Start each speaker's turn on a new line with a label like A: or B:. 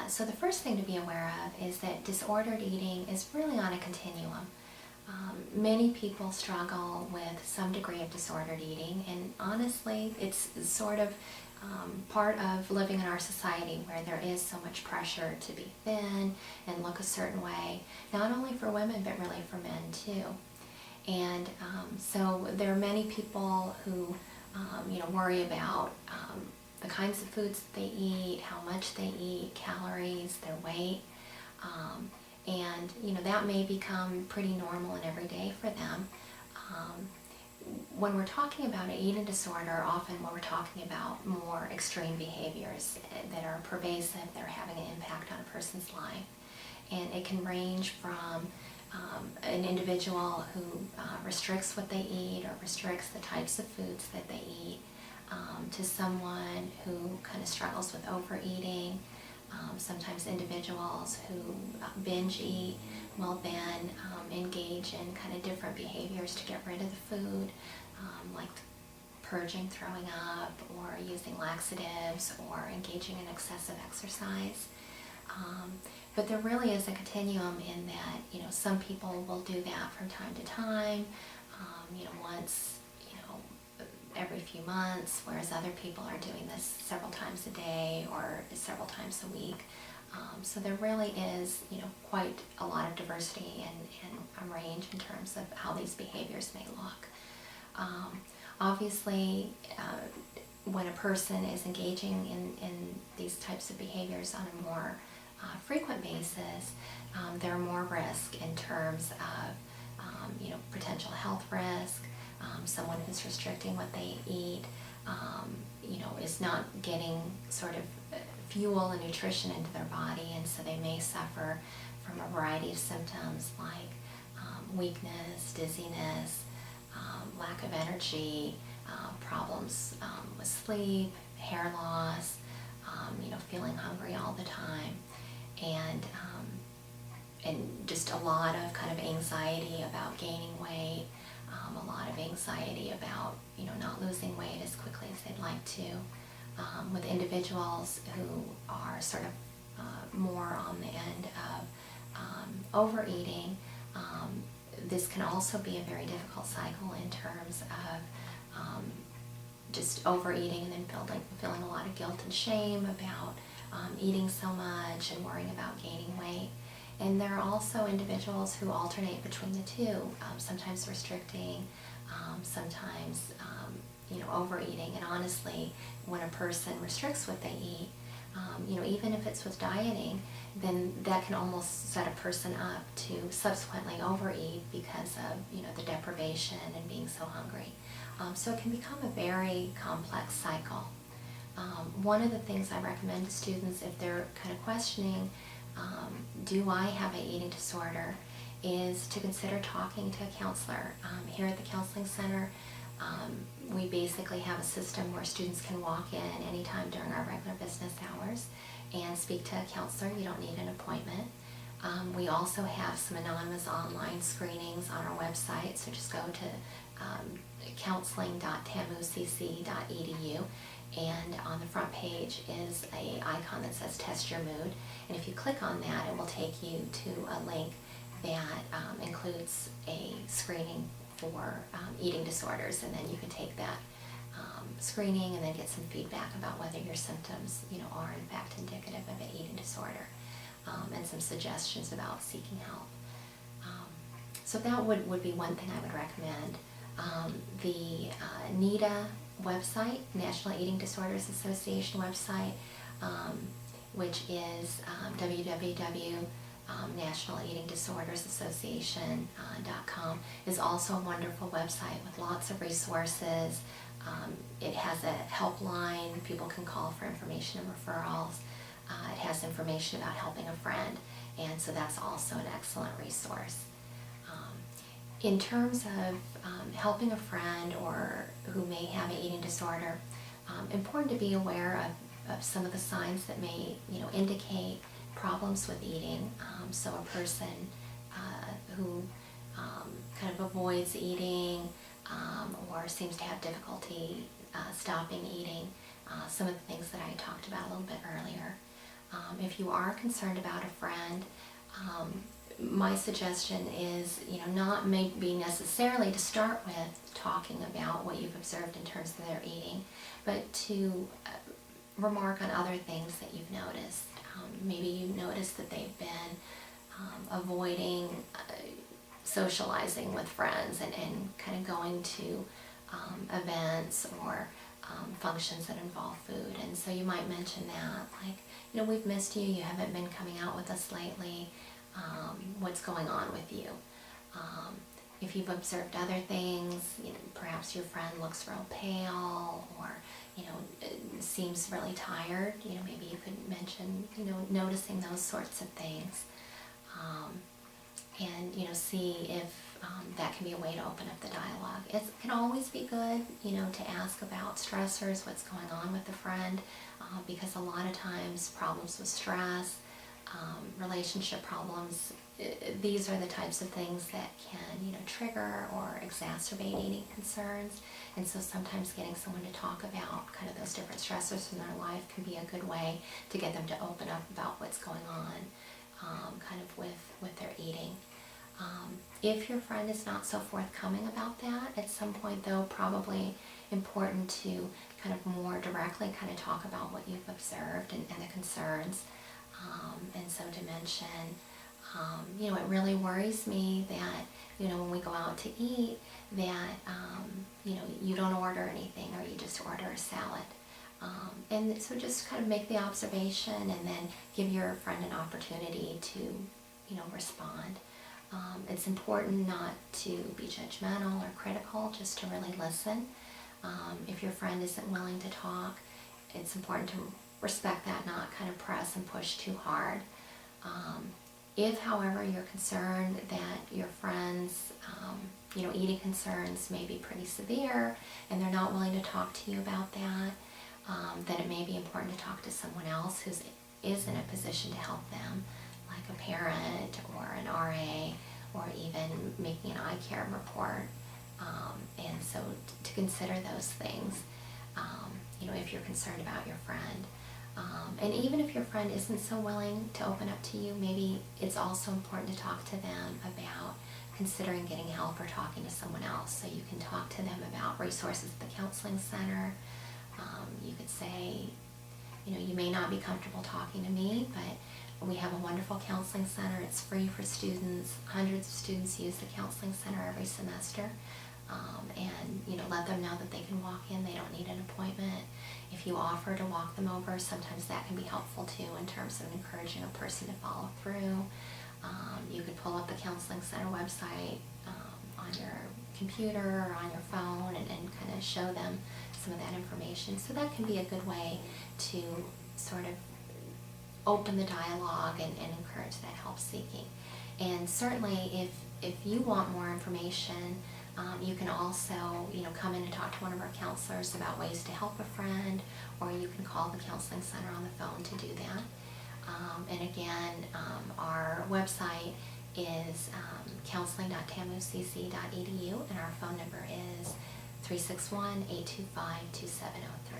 A: So the first thing to be aware of is that disordered eating is really on a continuum. Many people struggle with some degree of disordered eating, and honestly, it's sort of part of living in our society where there is so much pressure to be thin and look a certain way, not only for women but really for men too. And so there are many people who worry about the kinds of foods that they eat, how much they eat, calories, their weight, and that may become pretty normal and everyday for them. When we're talking about an eating disorder, often when we're talking about more extreme behaviors that are pervasive, that are having an impact on a person's life. And it can range from an individual who restricts what they eat or restricts the types of foods that they eat, to someone who kind of struggles with overeating. Sometimes individuals who binge eat will then engage in kind of different behaviors to get rid of the food, like purging, throwing up, or using laxatives, or engaging in excessive exercise. But there really is a continuum in that, some people will do that from time to time, once, every few months, whereas other people are doing this several times a day or several times a week. So there really is, quite a lot of diversity and a range in terms of how these behaviors may look. Obviously, when a person is engaging in these types of behaviors on a more frequent basis, there are more risk in terms of, potential health risk. Someone who's restricting what they eat, is not getting sort of fuel and nutrition into their body, and so they may suffer from a variety of symptoms like weakness, dizziness, lack of energy, problems with sleep, hair loss, feeling hungry all the time, and just a lot of kind of anxiety about gaining weight, a lot of anxiety about not losing weight as quickly as they'd like to. With individuals who are sort of more on the end of overeating, this can also be a very difficult cycle in terms of just overeating and then feeling a lot of guilt and shame about eating so much and worrying about gaining weight. And there are also individuals who alternate between the two, sometimes restricting, sometimes overeating. And honestly, when a person restricts what they eat, even if it's with dieting, then that can almost set a person up to subsequently overeat because of the deprivation and being so hungry. So it can become a very complex cycle. One of the things I recommend to students if they're kind of questioning, do I have an eating disorder, is to consider talking to a counselor. Here at the Counseling Center, we basically have a system where students can walk in anytime during our regular business hours and speak to a counselor. You don't need an appointment. We also have some anonymous online screenings on our website, so just go to counseling.tamucc.edu, and on the front page is an icon that says Test Your Mood, and if you click on that, it will take you to a link that includes a screening for eating disorders, and then you can take that screening and then get some feedback about whether your symptoms are in fact indicative of an eating disorder, and some suggestions about seeking help. So that would be one thing I would recommend. The NEDA website, National Eating Disorders Association website, which is www.nationaleatingdisordersassociation.com, is also a wonderful website with lots of resources. It has a helpline people can call for information and referrals. It has information about helping a friend, and so that's also an excellent resource. In terms of helping a friend or who may have an eating disorder, important to be aware of some of the signs that may indicate problems with eating. So a person who kind of avoids eating or seems to have difficulty stopping eating, some of the things that I talked about a little bit earlier. If you are concerned about a friend, my suggestion is, not maybe necessarily to start with talking about what you've observed in terms of their eating, but to remark on other things that you've noticed. Maybe you've noticed that they've been avoiding socializing with friends and kind of going to events or functions that involve food. And so you might mention that, like, we've missed you, you haven't been coming out with us lately, what's going on with you? If you've observed other things, perhaps your friend looks real pale or, seems really tired, maybe you could mention, noticing those sorts of things. And, see if that can be a way to open up the dialogue. It can always be good, to ask about stressors, what's going on with a friend, because a lot of times problems with stress, relationship problems, these are the types of things that can, trigger or exacerbate eating concerns. And so sometimes getting someone to talk about kind of those different stressors in their life can be a good way to get them to open up about what's going on, kind of with their eating. If your friend is not so forthcoming about that, at some point though, probably important to kind of more directly kind of talk about what you've observed and the concerns. And so to mention, it really worries me that, when we go out to eat that, you don't order anything or you just order a salad. And so just kind of make the observation and then give your friend an opportunity to, respond. It's important not to be judgmental or critical, just to really listen. If your friend isn't willing to talk, it's important to respect that, not kind of press and push too hard. If, however, you're concerned that your friend's, eating concerns may be pretty severe and they're not willing to talk to you about that, then it may be important to talk to someone else who is in a position to help them, like a parent or an RA, or even making an eye care report. And so to consider those things, if you're concerned about your friend. And even if your friend isn't so willing to open up to you, maybe it's also important to talk to them about considering getting help or talking to someone else. So you can talk to them about resources at the counseling center. You could say, you may not be comfortable talking to me, but we have a wonderful counseling center. It's free for students. Hundreds of students use the counseling center every semester. And let them know that they can walk in. They don't need an appointment. If you offer to walk them over, sometimes that can be helpful too in terms of encouraging a person to follow through. You could pull up the counseling center website on your computer or on your phone and kind of show them some of that information. So that can be a good way to sort of open the dialogue and encourage that help seeking. And certainly if you want more information, you can also, come in and talk to one of our counselors about ways to help a friend, or you can call the counseling center on the phone to do that. And again, our website is counseling.tamucc.edu, and our phone number is 361-825-2703.